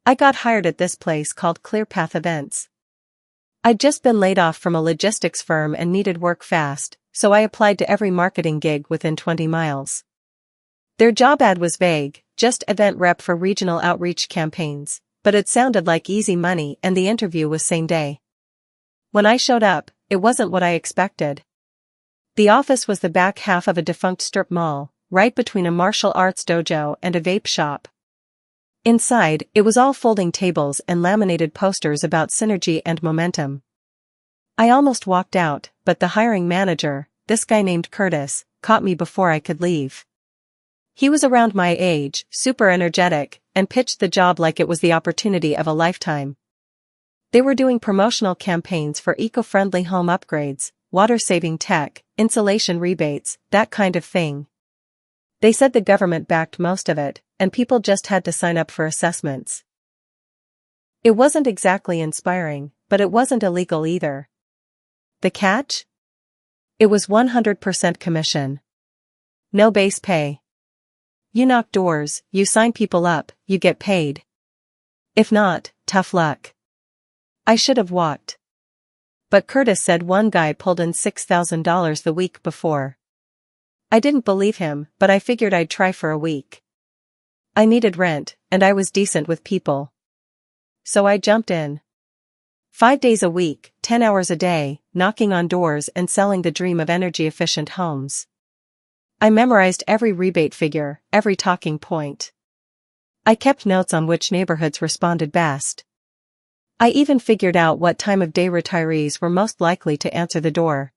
I got hired at this place called ClearPath Events. I'd just been laid off from a logistics firm and needed work fast, so I applied to every marketing gig within 20 miles. Their job ad was vague, just event rep for regional outreach campaigns, but it sounded like easy money and the interview was same day. When I showed up, it wasn't what I expected. The office was the back half of a defunct strip mall, right between a martial arts dojo and a vape shop. Inside, it was all folding tables and laminated posters about synergy and momentum. I almost walked out, but the hiring manager, this guy named Curtis, caught me before I could leave. He was around my age, super energetic, and pitched the job like it was the opportunity of a lifetime. They were doing promotional campaigns for eco-friendly home upgrades, water-saving tech, insulation rebates, that kind of thing. They said the government backed most of it, and people just had to sign up for assessments. It wasn't exactly inspiring, but it wasn't illegal either. The catch? It was 100% commission. No base pay. You knock doors, you sign people up, you get paid. If not, tough luck. I should have walked. But Curtis said one guy pulled in $6,000 the week before. I didn't believe him, but I figured I'd try for a week. I needed rent, and I was decent with people. So I jumped in. 5 days a week, 10 hours a day, knocking on doors and selling the dream of energy-efficient homes. I memorized every rebate figure, every talking point. I kept notes on which neighborhoods responded best. I even figured out what time of day retirees were most likely to answer the door.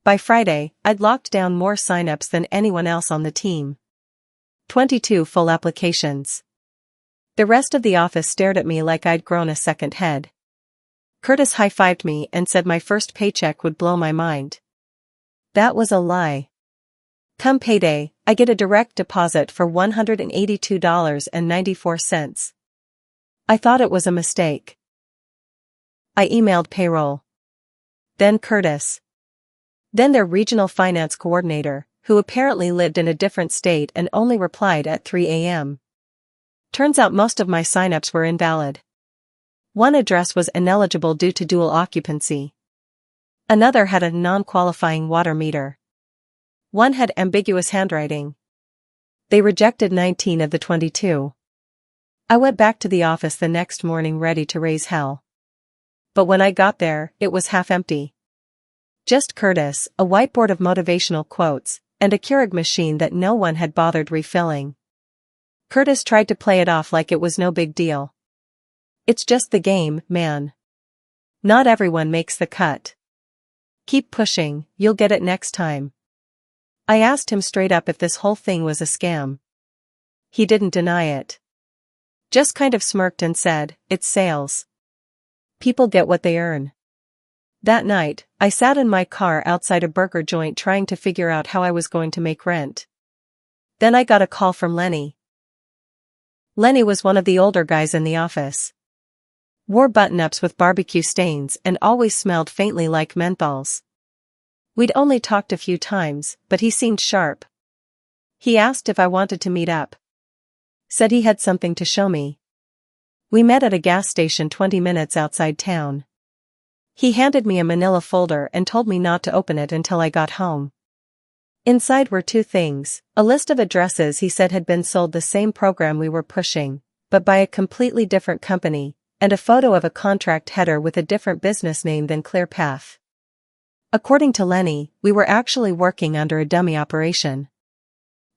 By Friday, I'd locked down more sign-ups than anyone else on the team. 22 full applications. The rest of the office stared at me like I'd grown a second head. Curtis high-fived me and said my first paycheck would blow my mind. That was a lie. Come payday, I get a direct deposit for $182.94. I thought it was a mistake. I emailed payroll. Then Curtis. Then their regional finance coordinator, who apparently lived in a different state and only replied at 3 a.m. Turns out most of my signups were invalid. One address was ineligible due to dual occupancy. Another had a non-qualifying water meter. One had ambiguous handwriting. They rejected 19 of the 22. I went back to the office the next morning ready to raise hell. But when I got there, it was half empty. Just Curtis, a whiteboard of motivational quotes, and a Keurig machine that no one had bothered refilling. Curtis tried to play it off like it was no big deal. It's just the game, man. Not everyone makes the cut. Keep pushing, you'll get it next time. I asked him straight up if this whole thing was a scam. He didn't deny it. Just kind of smirked and said, it's sales. People get what they earn. That night, I sat in my car outside a burger joint trying to figure out how I was going to make rent. Then I got a call from Lenny. Lenny was one of the older guys in the office. Wore button-ups with barbecue stains and always smelled faintly like menthols. We'd only talked a few times, but he seemed sharp. He asked if I wanted to meet up. Said he had something to show me. We met at a gas station 20 minutes outside town. He handed me a manila folder and told me not to open it until I got home. Inside were two things, a list of addresses he said had been sold the same program we were pushing, but by a completely different company, and a photo of a contract header with a different business name than ClearPath. According to Lenny, we were actually working under a dummy operation.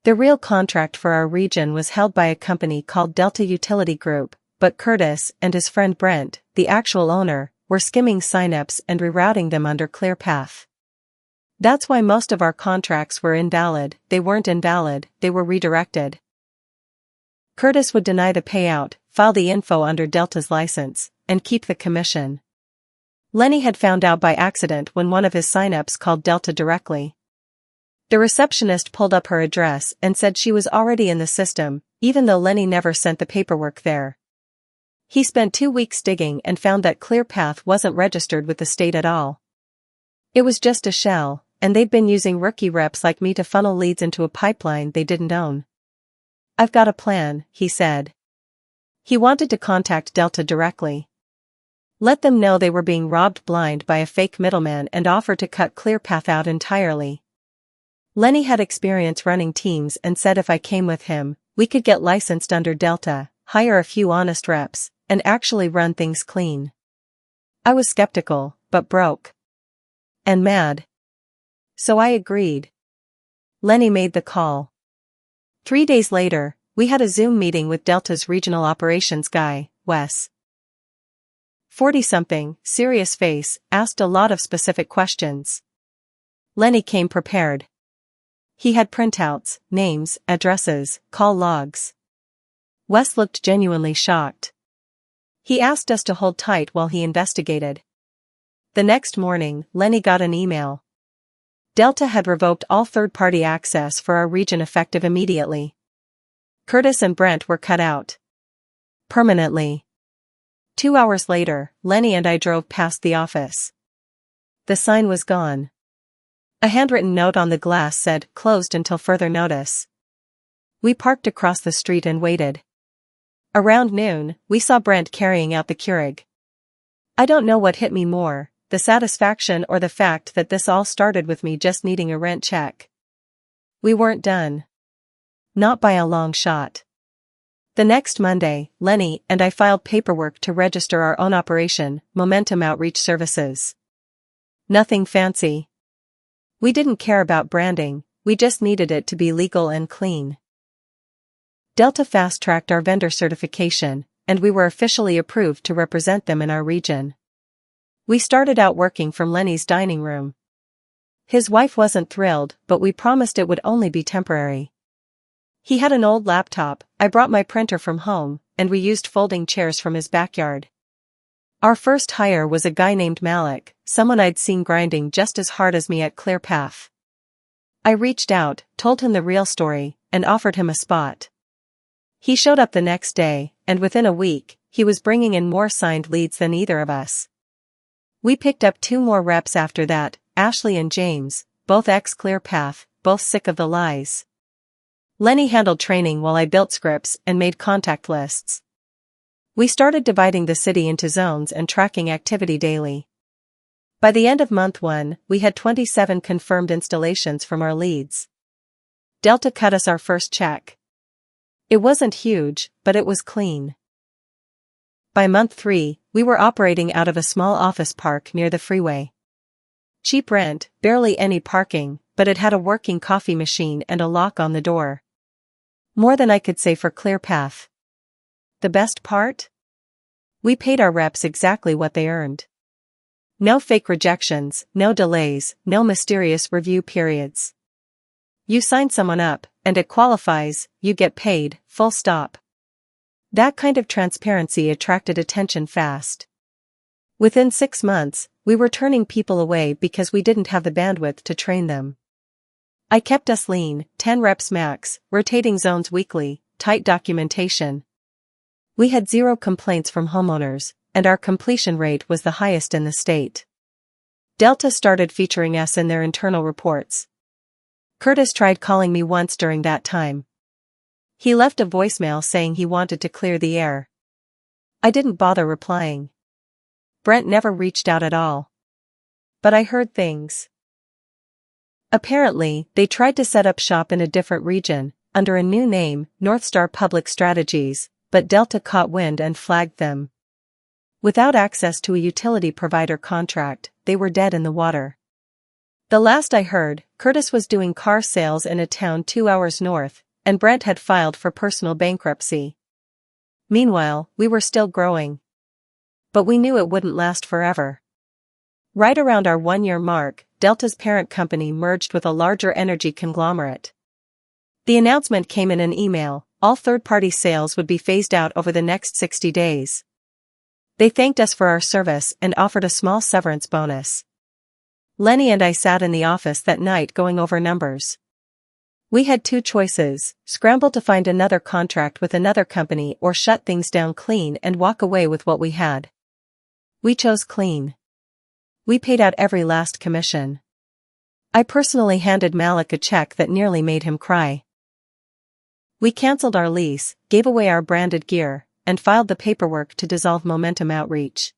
The real contract for our region was held by a company called Delta Utility Group, but Curtis and his friend Brent, the actual owner, were skimming signups and rerouting them under ClearPath. That's why most of our contracts were invalid. They weren't invalid, they were redirected. Curtis would deny the payout, file the info under Delta's license, and keep the commission. Lenny had found out by accident when one of his signups called Delta directly. The receptionist pulled up her address and said she was already in the system, even though Lenny never sent the paperwork there. He spent 2 weeks digging and found that ClearPath wasn't registered with the state at all. It was just a shell, and they'd been using rookie reps like me to funnel leads into a pipeline they didn't own. I've got a plan, he said. He wanted to contact Delta directly. Let them know they were being robbed blind by a fake middleman and offer to cut ClearPath out entirely. Lenny had experience running teams and said if I came with him, we could get licensed under Delta, hire a few honest reps, and actually run things clean. I was skeptical, but broke. And mad. So I agreed. Lenny made the call. 3 days later, we had a Zoom meeting with Delta's regional operations guy, Wes. 40-something, serious face, asked a lot of specific questions. Lenny came prepared. He had printouts, names, addresses, call logs. Wes looked genuinely shocked. He asked us to hold tight while he investigated. The next morning, Lenny got an email. Delta had revoked all third-party access for our region effective immediately. Curtis and Brent were cut out. Permanently. 2 hours later, Lenny and I drove past the office. The sign was gone. A handwritten note on the glass said, "Closed until further notice." We parked across the street and waited. Around noon, we saw Brent carrying out the Keurig. I don't know what hit me more, the satisfaction or the fact that this all started with me just needing a rent check. We weren't done. Not by a long shot. The next Monday, Lenny and I filed paperwork to register our own operation, Momentum Outreach Services. Nothing fancy. We didn't care about branding, we just needed it to be legal and clean. Delta fast-tracked our vendor certification, and we were officially approved to represent them in our region. We started out working from Lenny's dining room. His wife wasn't thrilled, but we promised it would only be temporary. He had an old laptop, I brought my printer from home, and we used folding chairs from his backyard. Our first hire was a guy named Malik, someone I'd seen grinding just as hard as me at ClearPath. I reached out, told him the real story, and offered him a spot. He showed up the next day, and within a week, he was bringing in more signed leads than either of us. We picked up 2 more reps after that, Ashley and James, both ex-ClearPath, both sick of the lies. Lenny handled training while I built scripts and made contact lists. We started dividing the city into zones and tracking activity daily. By the end of month 1, we had 27 confirmed installations from our leads. Delta cut us our first check. It wasn't huge, but it was clean. By month 3, we were operating out of a small office park near the freeway. Cheap rent, barely any parking, but it had a working coffee machine and a lock on the door. More than I could say for ClearPath. The best part? We paid our reps exactly what they earned. No fake rejections, no delays, no mysterious review periods. You sign someone up, and it qualifies, you get paid, full stop. That kind of transparency attracted attention fast. Within 6 months, we were turning people away because we didn't have the bandwidth to train them. I kept us lean, 10 reps max, rotating zones weekly, tight documentation. We had 0 complaints from homeowners, and our completion rate was the highest in the state. Delta started featuring us in their internal reports. Curtis tried calling me once during that time. He left a voicemail saying he wanted to clear the air. I didn't bother replying. Brent never reached out at all. But I heard things. Apparently, they tried to set up shop in a different region, under a new name, Northstar Public Strategies, but Delta caught wind and flagged them. Without access to a utility provider contract, they were dead in the water. The last I heard, Curtis was doing car sales in a town 2 hours north, and Brent had filed for personal bankruptcy. Meanwhile, we were still growing. But we knew it wouldn't last forever. Right around our 1-year mark, Delta's parent company merged with a larger energy conglomerate. The announcement came in an email: all third-party sales would be phased out over the next 60 days. They thanked us for our service and offered a small severance bonus. Lenny and I sat in the office that night going over numbers. We had 2 choices: scramble to find another contract with another company or shut things down clean and walk away with what we had. We chose clean. We paid out every last commission. I personally handed Malik a check that nearly made him cry. We canceled our lease, gave away our branded gear, and filed the paperwork to dissolve Momentum Outreach.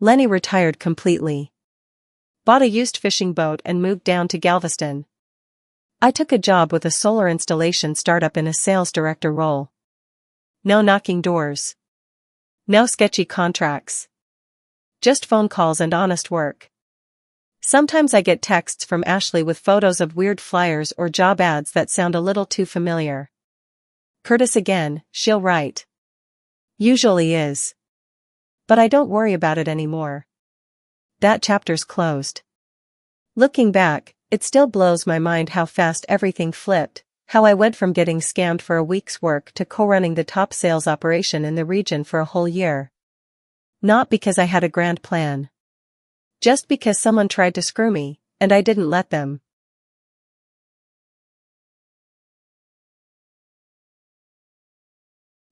Lenny retired completely. Bought a used fishing boat and moved down to Galveston. I took a job with a solar installation startup in a sales director role. No knocking doors. No sketchy contracts. Just phone calls and honest work. Sometimes I get texts from Ashley with photos of weird flyers or job ads that sound a little too familiar. Curtis again, she'll write. Usually is. But I don't worry about it anymore. That chapter's closed. Looking back, it still blows my mind how fast everything flipped, how I went from getting scammed for a week's work to co-running the top sales operation in the region for a whole year. Not because I had a grand plan. Just because someone tried to screw me, and I didn't let them.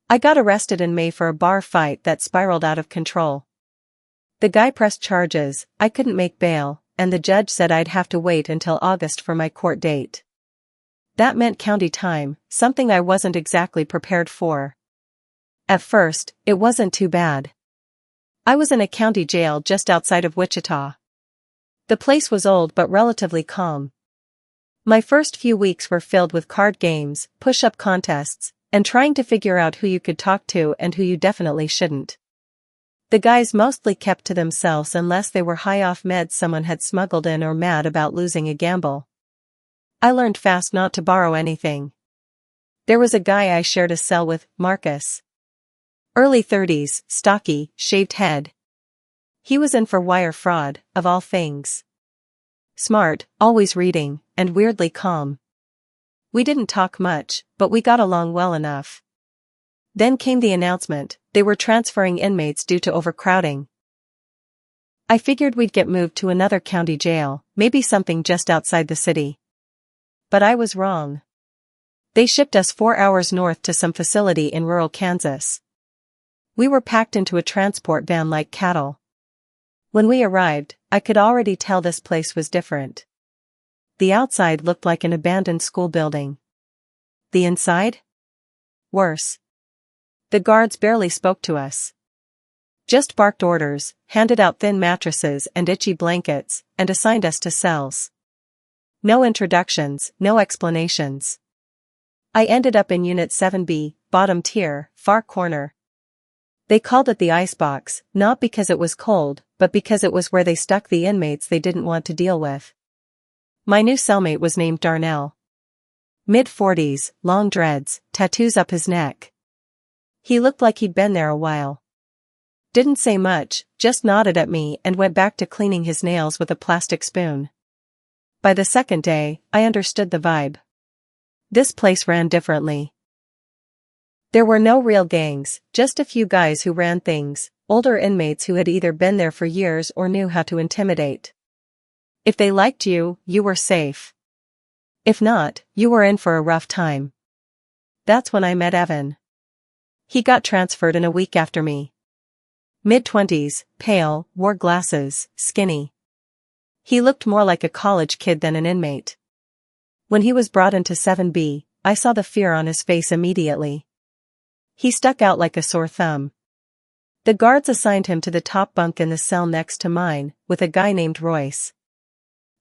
I got arrested in May for a bar fight that spiraled out of control. The guy pressed charges, I couldn't make bail, and the judge said I'd have to wait until August for my court date. That meant county time, something I wasn't exactly prepared for. At first, it wasn't too bad. I was in a county jail just outside of Wichita. The place was old but relatively calm. My first few weeks were filled with card games, push-up contests, and trying to figure out who you could talk to and who you definitely shouldn't. The guys mostly kept to themselves unless they were high off meds someone had smuggled in or mad about losing a gamble. I learned fast not to borrow anything. There was a guy I shared a cell with, Marcus. Early 30s, stocky, shaved head. He was in for wire fraud, of all things. Smart, always reading, and weirdly calm. We didn't talk much, but we got along well enough. Then came the announcement, they were transferring inmates due to overcrowding. I figured we'd get moved to another county jail, maybe something just outside the city. But I was wrong. They shipped us 4 hours north to some facility in rural Kansas. We were packed into a transport van like cattle. When we arrived, I could already tell this place was different. The outside looked like an abandoned school building. The inside? Worse. The guards barely spoke to us. Just barked orders, handed out thin mattresses and itchy blankets, and assigned us to cells. No introductions, no explanations. I ended up in Unit 7B, bottom tier, far corner. They called it the icebox, not because it was cold, but because it was where they stuck the inmates they didn't want to deal with. My new cellmate was named Darnell. Mid-40s, long dreads, tattoos up his neck. He looked like he'd been there a while. Didn't say much, just nodded at me and went back to cleaning his nails with a plastic spoon. By the second day, I understood the vibe. This place ran differently. There were no real gangs, just a few guys who ran things, older inmates who had either been there for years or knew how to intimidate. If they liked you, you were safe. If not, you were in for a rough time. That's when I met Evan. He got transferred in a week after me. Mid-20s, pale, wore glasses, skinny. He looked more like a college kid than an inmate. When he was brought into 7B, I saw the fear on his face immediately. He stuck out like a sore thumb. The guards assigned him to the top bunk in the cell next to mine, with a guy named Royce.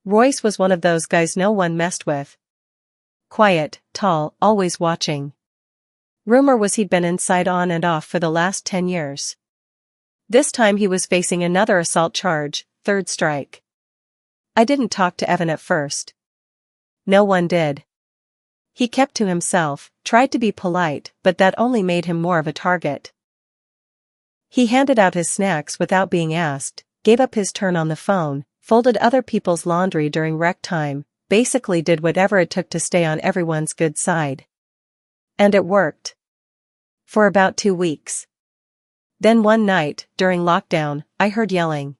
Royce was one of those guys no one messed with. Quiet, tall, always watching. Rumor was he'd been inside on and off for the last 10 years. This time he was facing another assault charge, third strike. I didn't talk to Evan at first. No one did. He kept to himself, tried to be polite, but that only made him more of a target. He handed out his snacks without being asked, gave up his turn on the phone, folded other people's laundry during rec time, basically did whatever it took to stay on everyone's good side. And it worked. For about 2 weeks. Then one night, during lockdown, I heard yelling.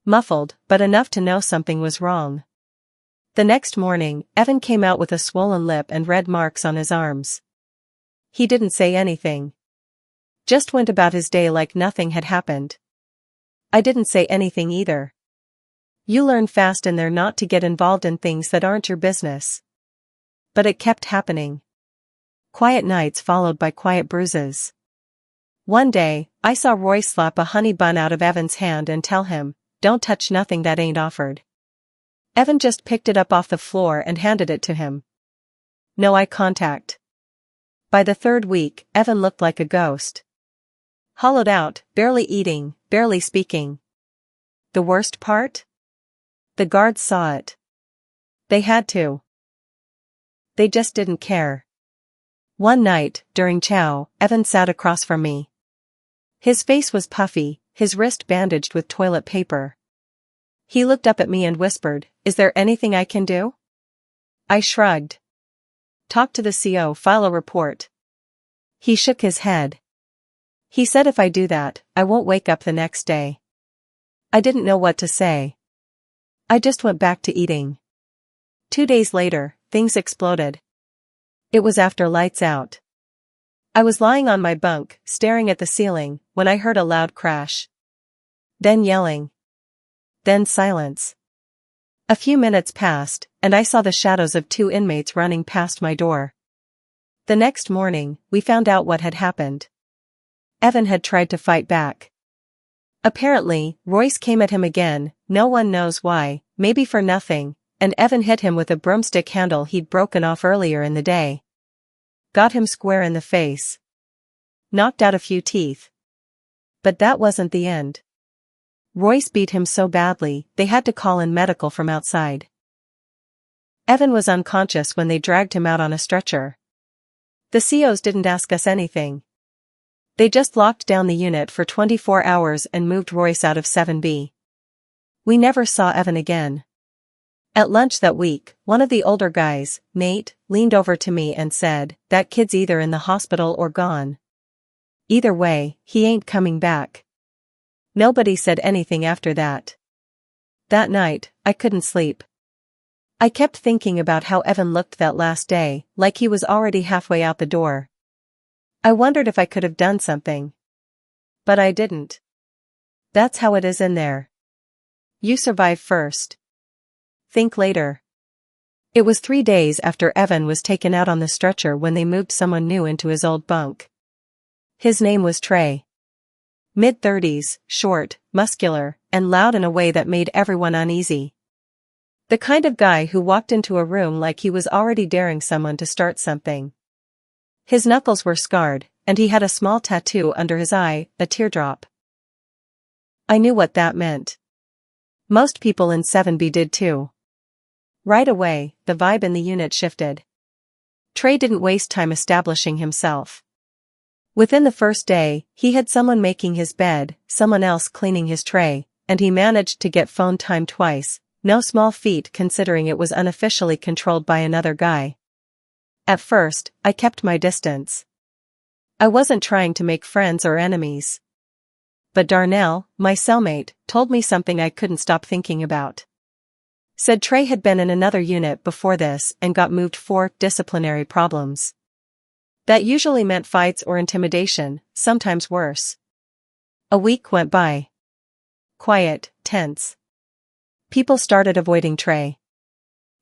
Muffled, but enough to know something was wrong. The next morning, Evan came out with a swollen lip and red marks on his arms. He didn't say anything. Just went about his day like nothing had happened. I didn't say anything either. You learn fast in there not to get involved in things that aren't your business. But it kept happening. Quiet nights followed by quiet bruises. One day, I saw Roy slap a honey bun out of Evan's hand and tell him, "Don't touch nothing that ain't offered." Evan just picked it up off the floor and handed it to him. No eye contact. By the third week, Evan looked like a ghost. Hollowed out, barely eating, barely speaking. The worst part? The guards saw it. They had to. They just didn't care. One night, during chow, Evan sat across from me. His face was puffy, his wrist bandaged with toilet paper. He looked up at me and whispered, "Is there anything I can do?" I shrugged. "Talk to the CO, file a report." He shook his head. He said if I do that, I won't wake up the next day. I didn't know what to say. I just went back to eating. 2 days later, things exploded. It was after lights out. I was lying on my bunk, staring at the ceiling, when I heard a loud crash. Then yelling. Then silence. A few minutes passed, and I saw the shadows of 2 inmates running past my door. The next morning, we found out what had happened. Evan had tried to fight back. Apparently, Royce came at him again, no one knows why, maybe for nothing, and Evan hit him with a broomstick handle he'd broken off earlier in the day. Got him square in the face. Knocked out a few teeth. But that wasn't the end. Royce beat him so badly, they had to call in medical from outside. Evan was unconscious when they dragged him out on a stretcher. The COs didn't ask us anything. They just locked down the unit for 24 hours and moved Royce out of 7B. We never saw Evan again. At lunch that week, one of the older guys, Nate, leaned over to me and said, "That kid's either in the hospital or gone. Either way, he ain't coming back." Nobody said anything after that. That night, I couldn't sleep. I kept thinking about how Evan looked that last day, like he was already halfway out the door. I wondered if I could have done something. But I didn't. That's how it is in there. You survive first. Think later. It was 3 days after Evan was taken out on the stretcher when they moved someone new into his old bunk. His name was Trey. Mid-30s, short, muscular, and loud in a way that made everyone uneasy. The kind of guy who walked into a room like he was already daring someone to start something. His knuckles were scarred, and he had a small tattoo under his eye, a teardrop. I knew what that meant. Most people in 7B did too. Right away, the vibe in the unit shifted. Trey didn't waste time establishing himself. Within the first day, he had someone making his bed, someone else cleaning his tray, and he managed to get phone time twice, no small feat considering it was unofficially controlled by another guy. At first, I kept my distance. I wasn't trying to make friends or enemies. But Darnell, my cellmate, told me something I couldn't stop thinking about. Said Trey had been in another unit before this and got moved for disciplinary problems. That usually meant fights or intimidation, sometimes worse. A week went by. Quiet, tense. People started avoiding Trey.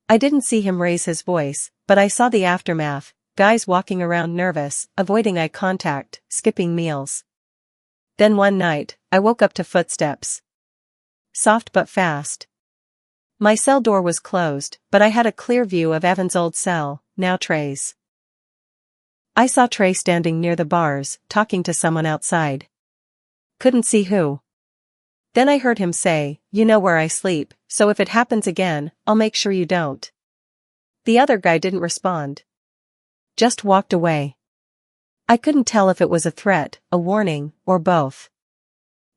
I didn't see him raise his voice, but I saw the aftermath, guys walking around nervous, avoiding eye contact, skipping meals. Then one night, I woke up to footsteps. Soft but fast. My cell door was closed, but I had a clear view of Evan's old cell, now Trey's. I saw Trey standing near the bars, talking to someone outside. Couldn't see who. Then I heard him say, "You know where I sleep, so if it happens again, I'll make sure you don't." The other guy didn't respond. Just walked away. I couldn't tell if it was a threat, a warning, or both.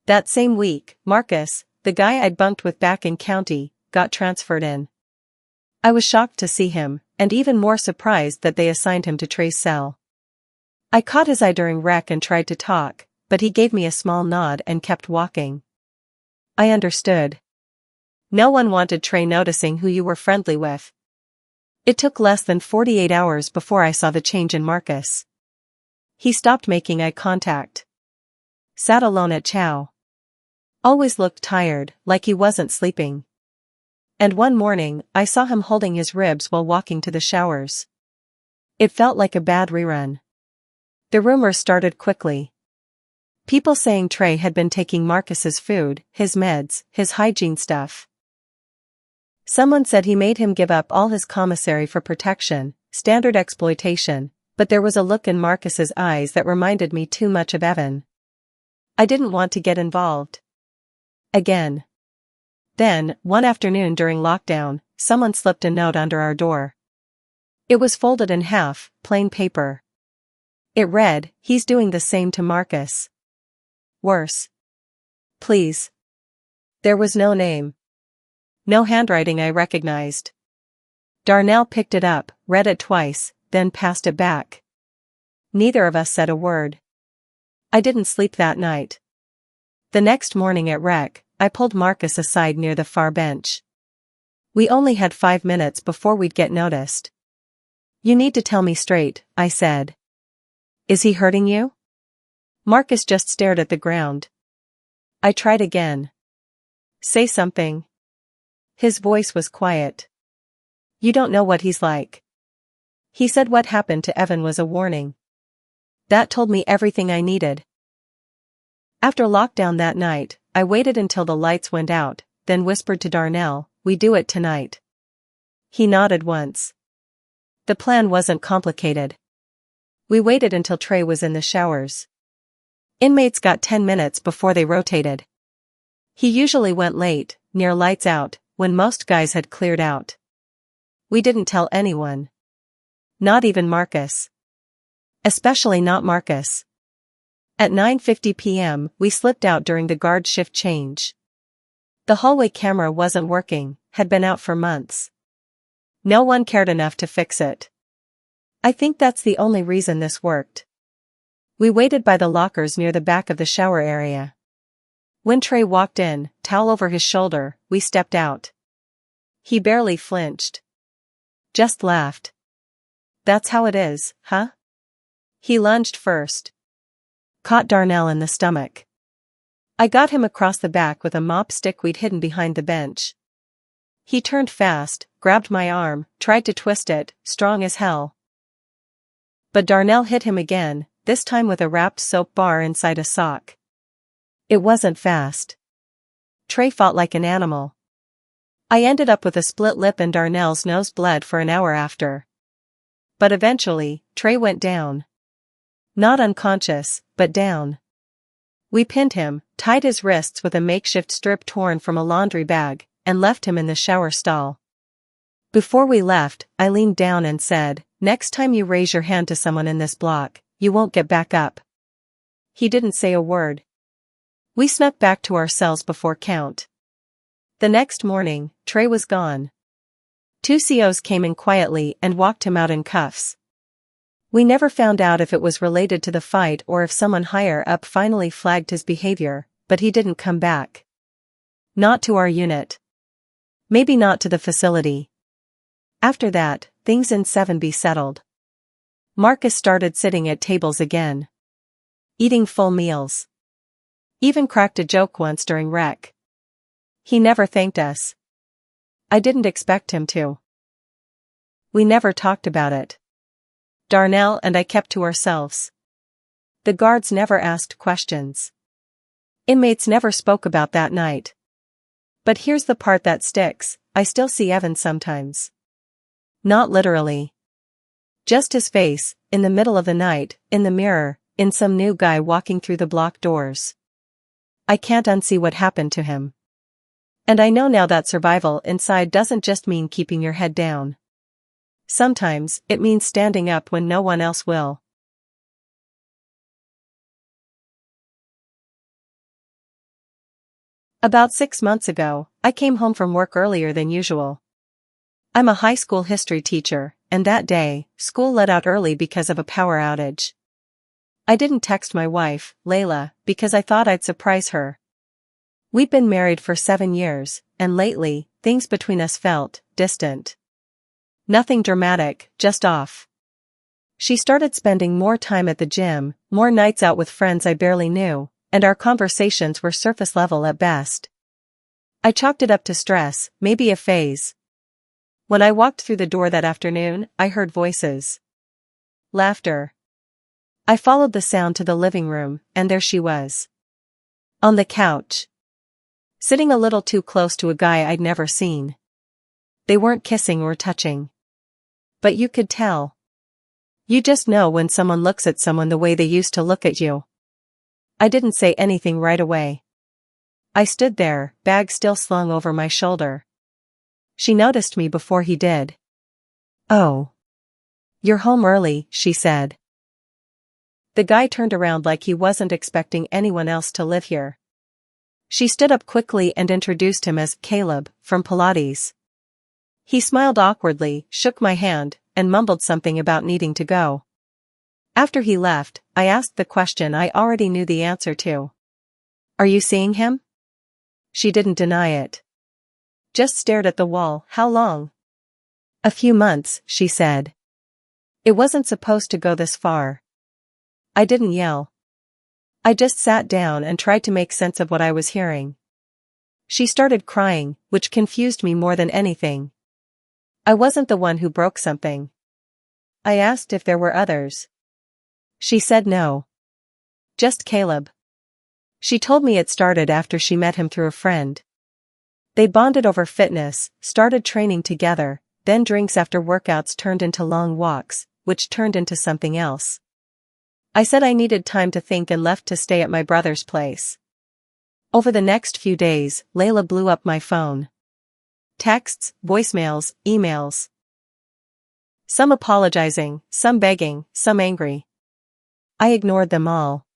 That same week, Marcus, the guy I'd bunked with back in county, got transferred in. I was shocked to see him, and even more surprised that they assigned him to Trey's cell. I caught his eye during rec and tried to talk, but he gave me a small nod and kept walking. I understood. No one wanted Trey noticing who you were friendly with. It took less than 48 hours before I saw the change in Marcus. He stopped making eye contact. Sat alone at chow. Always looked tired, like he wasn't sleeping. And one morning, I saw him holding his ribs while walking to the showers. It felt like a bad rerun. The rumors started quickly. People saying Trey had been taking Marcus's food, his meds, his hygiene stuff. Someone said he made him give up all his commissary for protection, standard exploitation, but there was a look in Marcus's eyes that reminded me too much of Evan. I didn't want to get involved. Again. Then, one afternoon during lockdown, someone slipped a note under our door. It was folded in half, plain paper. It read, "He's doing the same to Marcus. Worse. Please." There was no name. No handwriting I recognized. Darnell picked it up, read it twice, then passed it back. Neither of us said a word. I didn't sleep that night. The next morning at rec, I pulled Marcus aside near the far bench. We only had 5 minutes before we'd get noticed. "You need to tell me straight," I said. "Is he hurting you?" Marcus just stared at the ground. I tried again. "Say something." His voice was quiet. "You don't know what he's like." He said what happened to Evan was a warning. That told me everything I needed. After lockdown that night, I waited until the lights went out, then whispered to Darnell, "We do it tonight." He nodded once. The plan wasn't complicated. We waited until Trey was in the showers. Inmates got 10 minutes before they rotated. He usually went late, near lights out, when most guys had cleared out. We didn't tell anyone. Not even Marcus. Especially not Marcus. At 9:50 p.m., we slipped out during the guard shift change. The hallway camera wasn't working, had been out for months. No one cared enough to fix it. I think that's the only reason this worked. We waited by the lockers near the back of the shower area. When Trey walked in, towel over his shoulder, we stepped out. He barely flinched. Just laughed. "That's how it is, huh?" He lunged first. Caught Darnell in the stomach. I got him across the back with a mop stick we'd hidden behind the bench. He turned fast, grabbed my arm, tried to twist it, strong as hell. But Darnell hit him again, this time with a wrapped soap bar inside a sock. It wasn't fast. Trey fought like an animal. I ended up with a split lip and Darnell's nose bled for an hour after. But eventually, Trey went down. Not unconscious, but down. We pinned him, tied his wrists with a makeshift strip torn from a laundry bag, and left him in the shower stall. Before we left, I leaned down and said, "Next time you raise your hand to someone in this block, you won't get back up." He didn't say a word. We snuck back to our cells before count. The next morning, Trey was gone. 2 COs came in quietly and walked him out in cuffs. We never found out if it was related to the fight or if someone higher up finally flagged his behavior, but he didn't come back. Not to our unit. Maybe not to the facility. After that, things in 7B settled. Marcus started sitting at tables again. Eating full meals. Even cracked a joke once during rec. He never thanked us. I didn't expect him to. We never talked about it. Darnell and I kept to ourselves. The guards never asked questions. Inmates never spoke about that night. But here's the part that sticks, I still see Evan sometimes. Not literally. Just his face, in the middle of the night, in the mirror, in some new guy walking through the block doors. I can't unsee what happened to him. And I know now that survival inside doesn't just mean keeping your head down. Sometimes, it means standing up when no one else will. About 6 months ago, I came home from work earlier than usual. I'm a high school history teacher, and that day, school let out early because of a power outage. I didn't text my wife, Layla, because I thought I'd surprise her. We'd been married for 7 years, and lately, things between us felt distant. Nothing dramatic, just off. She started spending more time at the gym, more nights out with friends I barely knew, and our conversations were surface level at best. I chalked it up to stress, maybe a phase. When I walked through the door that afternoon, I heard voices. Laughter. I followed the sound to the living room, and there she was. On the couch. Sitting a little too close to a guy I'd never seen. They weren't kissing or touching. But you could tell. You just know when someone looks at someone the way they used to look at you. I didn't say anything right away. I stood there, bag still slung over my shoulder. She noticed me before he did. "Oh. You're home early," she said. The guy turned around like he wasn't expecting anyone else to live here. She stood up quickly and introduced him as Caleb, from Pilates. He smiled awkwardly, shook my hand, and mumbled something about needing to go. After he left, I asked the question I already knew the answer to. "Are you seeing him?" She didn't deny it. Just stared at the wall. "How long?" "A few months," she said. "It wasn't supposed to go this far." I didn't yell. I just sat down and tried to make sense of what I was hearing. She started crying, which confused me more than anything. I wasn't the one who broke something. I asked if there were others. She said no. Just Caleb. She told me it started after she met him through a friend. They bonded over fitness, started training together, then drinks after workouts turned into long walks, which turned into something else. I said I needed time to think and left to stay at my brother's place. Over the next few days, Layla blew up my phone. Texts, voicemails, emails. Some apologizing, some begging, some angry. I ignored them all.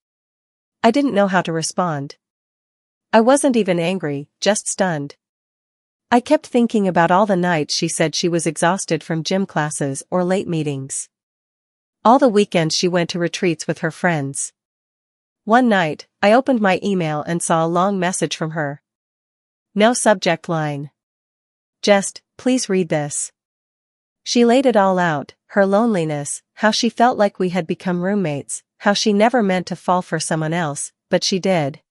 I didn't know how to respond. I wasn't even angry, just stunned. I kept thinking about all the nights she said she was exhausted from gym classes or late meetings. All the weekends she went to retreats with her friends. One night, I opened my email and saw a long message from her. No subject line. Just, "Please read this." She laid it all out, her loneliness, how she felt like we had become roommates, how she never meant to fall for someone else, but she did.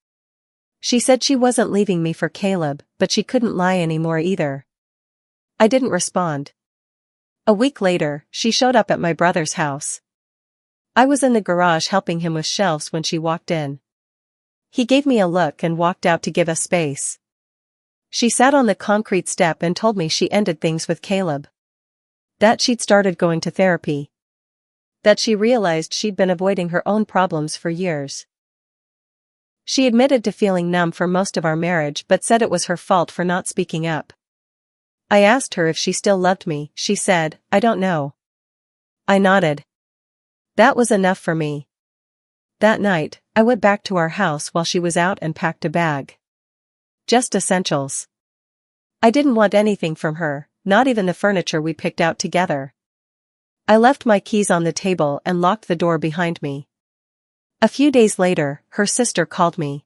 She said she wasn't leaving me for Caleb, but she couldn't lie anymore either. I didn't respond. A week later, she showed up at my brother's house. I was in the garage helping him with shelves when she walked in. He gave me a look and walked out to give us space. She sat on the concrete step and told me she ended things with Caleb. That she'd started going to therapy. That she realized she'd been avoiding her own problems for years. She admitted to feeling numb for most of our marriage but said it was her fault for not speaking up. I asked her if she still loved me. She said, "I don't know." I nodded. That was enough for me. That night, I went back to our house while she was out and packed a bag. Just essentials. I didn't want anything from her, not even the furniture we picked out together. I left my keys on the table and locked the door behind me. A few days later, her sister called me.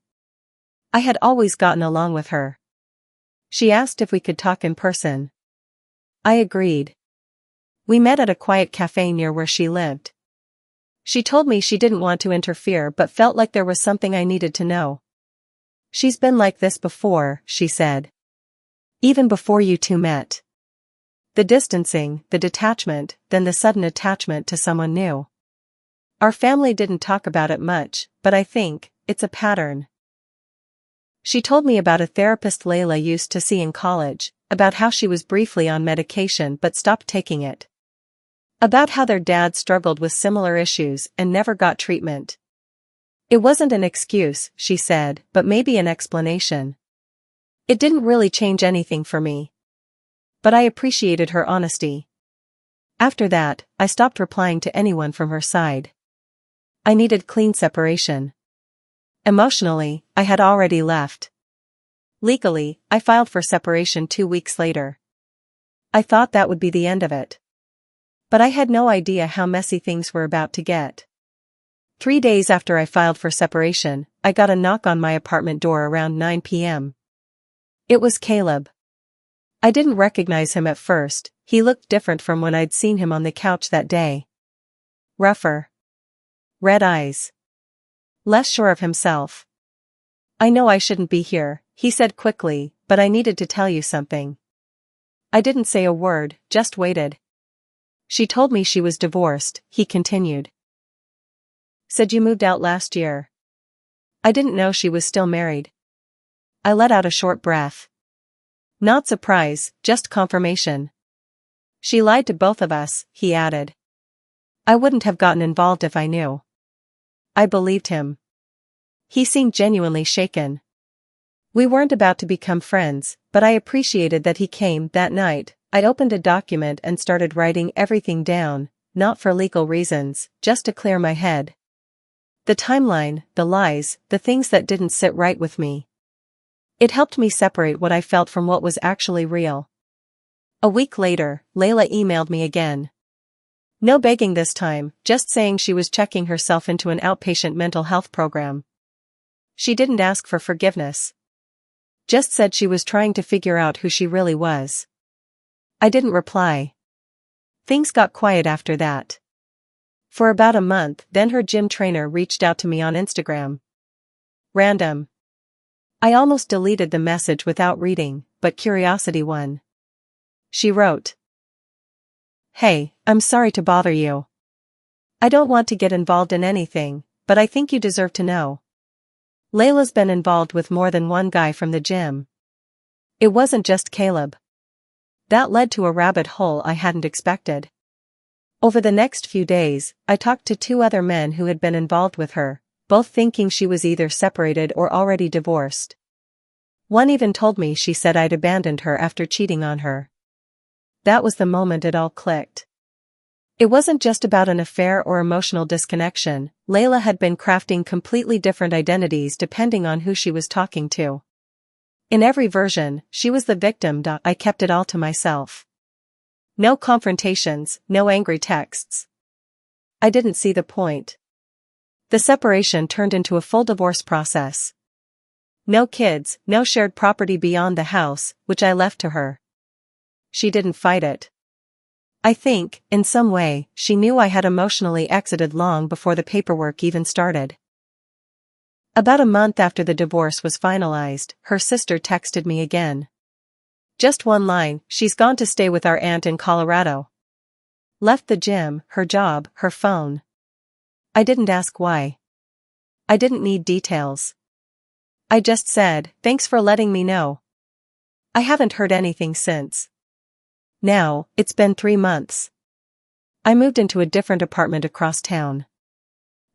I had always gotten along with her. She asked if we could talk in person. I agreed. We met at a quiet cafe near where she lived. She told me she didn't want to interfere but felt like there was something I needed to know. "She's been like this before," she said. "Even before you two met. The distancing, the detachment, then the sudden attachment to someone new. Our family didn't talk about it much, but I think it's a pattern." She told me about a therapist Layla used to see in college, about how she was briefly on medication but stopped taking it. About how their dad struggled with similar issues and never got treatment. It wasn't an excuse, she said, but maybe an explanation. It didn't really change anything for me. But I appreciated her honesty. After that, I stopped replying to anyone from her side. I needed clean separation. Emotionally, I had already left. Legally, I filed for separation 2 weeks later. I thought that would be the end of it. But I had no idea how messy things were about to get. 3 days after I filed for separation, I got a knock on my apartment door around 9 p.m. It was Caleb. I didn't recognize him at first. He looked different from when I'd seen him on the couch that day. Rougher. Red eyes. Less sure of himself. "I know I shouldn't be here," he said quickly, "but I needed to tell you something." I didn't say a word, just waited. "She told me she was divorced," he continued. Said you moved out last year. I didn't know she was still married. I let out a short breath. Not surprise, just confirmation. She lied to both of us, he added. I wouldn't have gotten involved if I knew. I believed him. He seemed genuinely shaken. We weren't about to become friends, but I appreciated that he came that night. I opened a document and started writing everything down, not for legal reasons, just to clear my head. The timeline, the lies, the things that didn't sit right with me. It helped me separate what I felt from what was actually real. A week later, Layla emailed me again. No begging this time, just saying she was checking herself into an outpatient mental health program. She didn't ask for forgiveness. Just said she was trying to figure out who she really was. I didn't reply. Things got quiet after that. For about a month, then her gym trainer reached out to me on Instagram. Random. I almost deleted the message without reading, but curiosity won. She wrote, "Hey, I'm sorry to bother you. I don't want to get involved in anything, but I think you deserve to know. Layla's been involved with more than one guy from the gym. It wasn't just Caleb." That led to a rabbit hole I hadn't expected. Over the next few days, I talked to 2 other men who had been involved with her, both thinking she was either separated or already divorced. One even told me she said I'd abandoned her after cheating on her. That was the moment it all clicked. It wasn't just about an affair or emotional disconnection. Layla had been crafting completely different identities depending on who she was talking to. In every version, she was the victim. I kept it all to myself. No confrontations, no angry texts. I didn't see the point. The separation turned into a full divorce process. No kids, no shared property beyond the house, which I left to her. She didn't fight it. I think, in some way, she knew I had emotionally exited long before the paperwork even started. About a month after the divorce was finalized, her sister texted me again. Just one line, "She's gone to stay with our aunt in Colorado. Left the gym, her job, her phone." I didn't ask why. I didn't need details. I just said, "Thanks for letting me know." I haven't heard anything since. Now, it's been 3 months. I moved into a different apartment across town.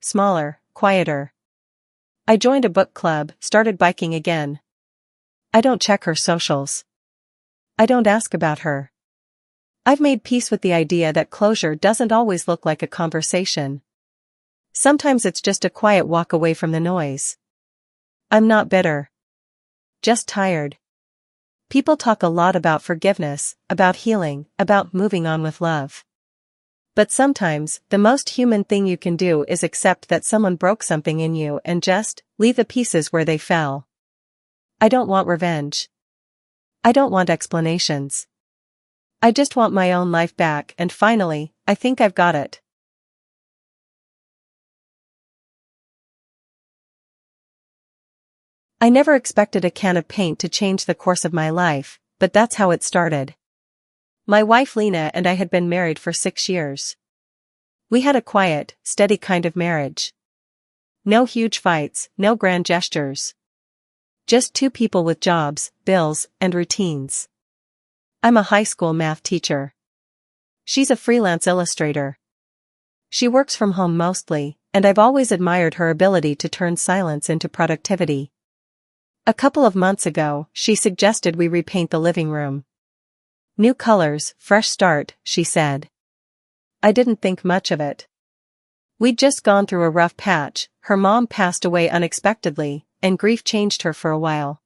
Smaller, quieter. I joined a book club, started biking again. I don't check her socials. I don't ask about her. I've made peace with the idea that closure doesn't always look like a conversation. Sometimes it's just a quiet walk away from the noise. I'm not bitter. Just tired. People talk a lot about forgiveness, about healing, about moving on with love. But sometimes, the most human thing you can do is accept that someone broke something in you and just leave the pieces where they fell. I don't want revenge. I don't want explanations. I just want my own life back, and finally, I think I've got it. I never expected a can of paint to change the course of my life, but that's how it started. My wife Lena and I had been married for 6 years. We had a quiet, steady kind of marriage. No huge fights, no grand gestures. Just 2 people with jobs, bills, and routines. I'm a high school math teacher. She's a freelance illustrator. She works from home mostly, and I've always admired her ability to turn silence into productivity. A couple of months ago, she suggested we repaint the living room. New colors, fresh start, she said. I didn't think much of it. We'd just gone through a rough patch. Her mom passed away unexpectedly, and grief changed her for a while.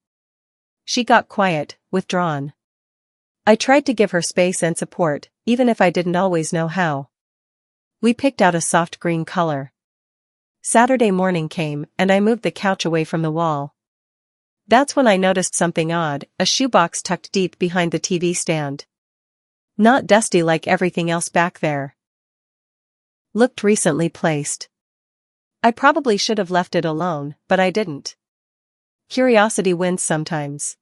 She got quiet, withdrawn. I tried to give her space and support, even if I didn't always know how. We picked out a soft green color. Saturday morning came, and I moved the couch away from the wall. That's when I noticed something odd, a shoebox tucked deep behind the TV stand. Not dusty like everything else back there. Looked recently placed. I probably should have left it alone, but I didn't. Curiosity wins sometimes.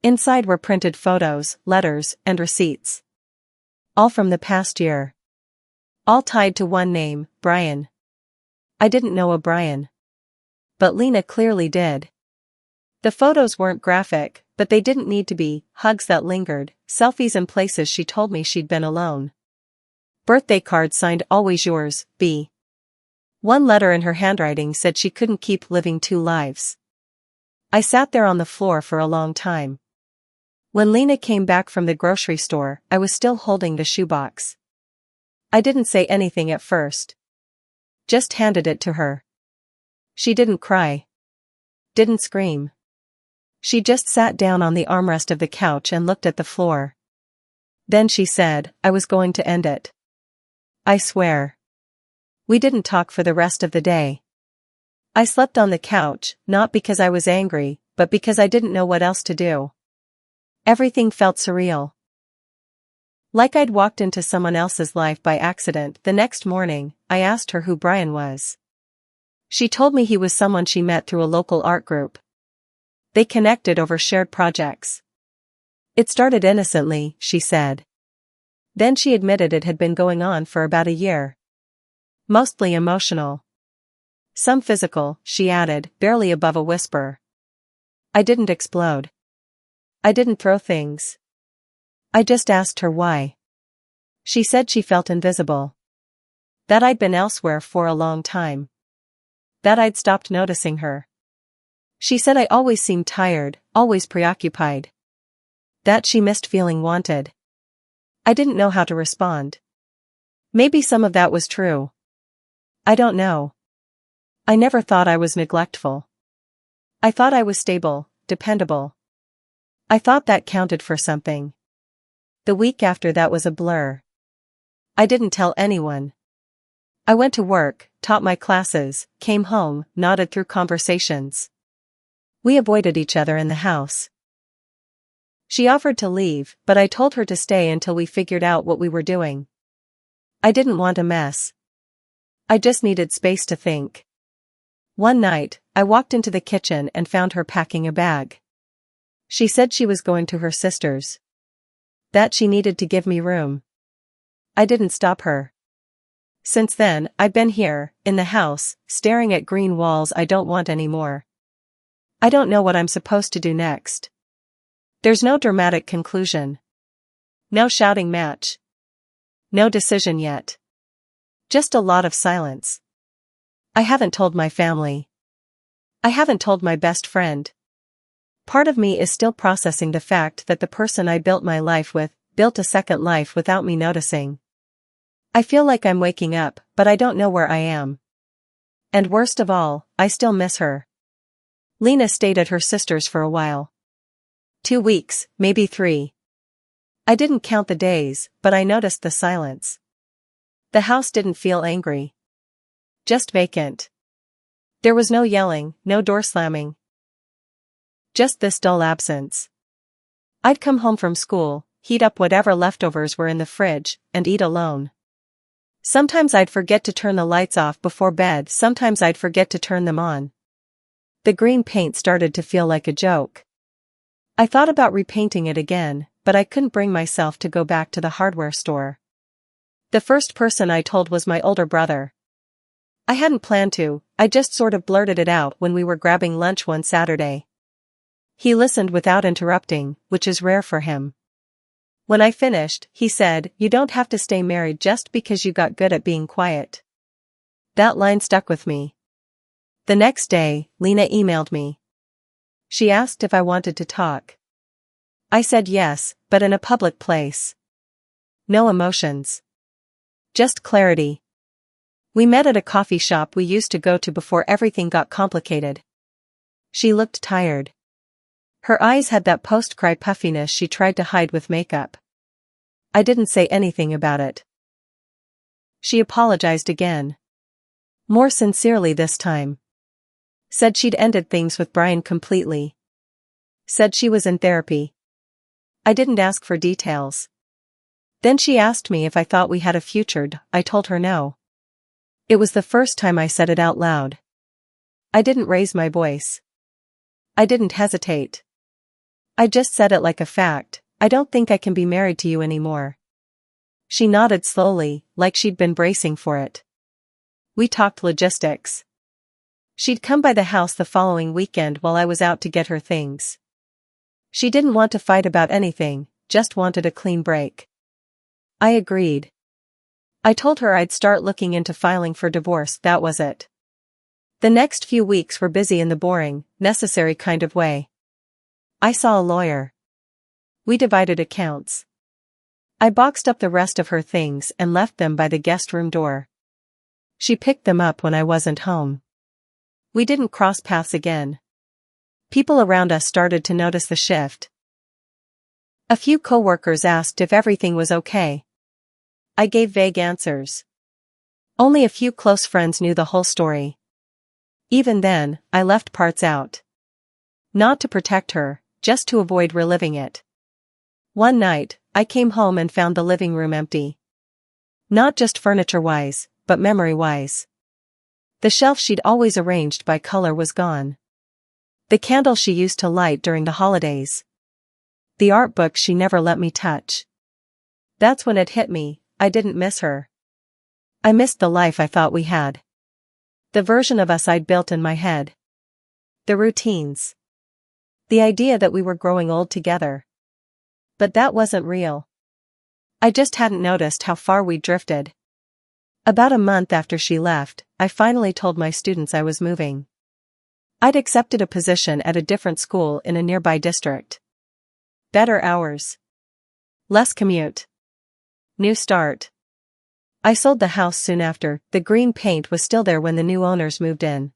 Inside were printed photos, letters, and receipts. All from the past year. All tied to one name, Brian. I didn't know O'Brien. But Lena clearly did. The photos weren't graphic, but they didn't need to be, hugs that lingered, selfies in places she told me she'd been alone. Birthday card signed always yours, B. One letter in her handwriting said she couldn't keep living two lives. I sat there on the floor for a long time. When Lena came back from the grocery store, I was still holding the shoebox. I didn't say anything at first. Just handed it to her. She didn't cry. Didn't scream. She just sat down on the armrest of the couch and looked at the floor. Then she said, I was going to end it. I swear. We didn't talk for the rest of the day. I slept on the couch, not because I was angry, but because I didn't know what else to do. Everything felt surreal. Like I'd walked into someone else's life by accident. The next morning, I asked her who Brian was. She told me he was someone she met through a local art group. They connected over shared projects. It started innocently, she said. Then she admitted it had been going on for about a year. Mostly emotional. Some physical, she added, barely above a whisper. I didn't explode. I didn't throw things. I just asked her why. She said she felt invisible. That I'd been elsewhere for a long time. That I'd stopped noticing her. She said I always seemed tired, always preoccupied. That she missed feeling wanted. I didn't know how to respond. Maybe some of that was true. I don't know. I never thought I was neglectful. I thought I was stable, dependable. I thought that counted for something. The week after that was a blur. I didn't tell anyone. I went to work, taught my classes, came home, nodded through conversations. We avoided each other in the house. She offered to leave, but I told her to stay until we figured out what we were doing. I didn't want a mess. I just needed space to think. One night, I walked into the kitchen and found her packing a bag. She said she was going to her sister's. That she needed to give me room. I didn't stop her. Since then, I've been here, in the house, staring at green walls I don't want anymore. I don't know what I'm supposed to do next. There's no dramatic conclusion. No shouting match. No decision yet. Just a lot of silence. I haven't told my family. I haven't told my best friend. Part of me is still processing the fact that the person I built my life with, built a second life without me noticing. I feel like I'm waking up, but I don't know where I am. And worst of all, I still miss her. Lena stayed at her sister's for a while. 2 weeks, maybe 3. I didn't count the days, but I noticed the silence. The house didn't feel angry. Just vacant. There was no yelling, no door slamming. Just this dull absence. I'd come home from school, heat up whatever leftovers were in the fridge, and eat alone. Sometimes I'd forget to turn the lights off before bed, sometimes I'd forget to turn them on. The green paint started to feel like a joke. I thought about repainting it again, but I couldn't bring myself to go back to the hardware store. The first person I told was my older brother. I hadn't planned to, I just sort of blurted it out when we were grabbing lunch one Saturday. He listened without interrupting, which is rare for him. When I finished, he said, "You don't have to stay married just because you got good at being quiet." That line stuck with me. The next day, Lena emailed me. She asked if I wanted to talk. I said yes, but in a public place. No emotions. Just clarity. We met at a coffee shop we used to go to before everything got complicated. She looked tired. Her eyes had that post-cry puffiness she tried to hide with makeup. I didn't say anything about it. She apologized again. More sincerely this time. Said she'd ended things with Brian completely. Said she was in therapy. I didn't ask for details. Then she asked me if I thought we had a future. I told her no. It was the first time I said it out loud. I didn't raise my voice. I didn't hesitate. I just said it like a fact. I don't think I can be married to you anymore. She nodded slowly, like she'd been bracing for it. We talked logistics. She'd come by the house the following weekend while I was out to get her things. She didn't want to fight about anything, just wanted a clean break. I agreed. I told her I'd start looking into filing for divorce, that was it. The next few weeks were busy in the boring, necessary kind of way. I saw a lawyer. We divided accounts. I boxed up the rest of her things and left them by the guest room door. She picked them up when I wasn't home. We didn't cross paths again. People around us started to notice the shift. A few coworkers asked if everything was okay. I gave vague answers. Only a few close friends knew the whole story. Even then, I left parts out. Not to protect her, just to avoid reliving it. One night, I came home and found the living room empty. Not just furniture-wise, but memory-wise. The shelf she'd always arranged by color was gone. The candle she used to light during the holidays. The art book she never let me touch. That's when it hit me, I didn't miss her. I missed the life I thought we had. The version of us I'd built in my head. The routines. The idea that we were growing old together. But that wasn't real. I just hadn't noticed how far we'd drifted. About a month after she left, I finally told my students I was moving. I'd accepted a position at a different school in a nearby district. Better hours. Less commute. New start. I sold the house soon after. The green paint was still there when the new owners moved in.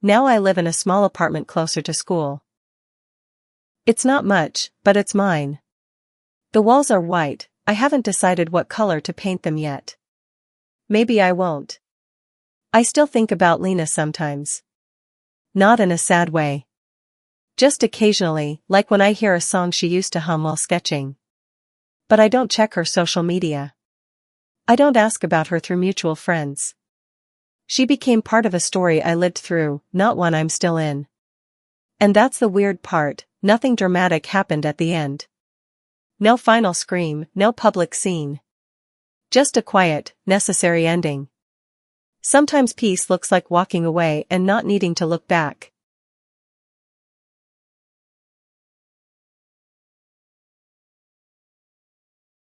Now I live in a small apartment closer to school. It's not much, but it's mine. The walls are white, I haven't decided what color to paint them yet. Maybe I won't. I still think about Lena sometimes. Not in a sad way. Just occasionally, like when I hear a song she used to hum while sketching. But I don't check her social media. I don't ask about her through mutual friends. She became part of a story I lived through, not one I'm still in. And that's the weird part, nothing dramatic happened at the end. No final scream, no public scene. Just a quiet, necessary ending. Sometimes peace looks like walking away and not needing to look back.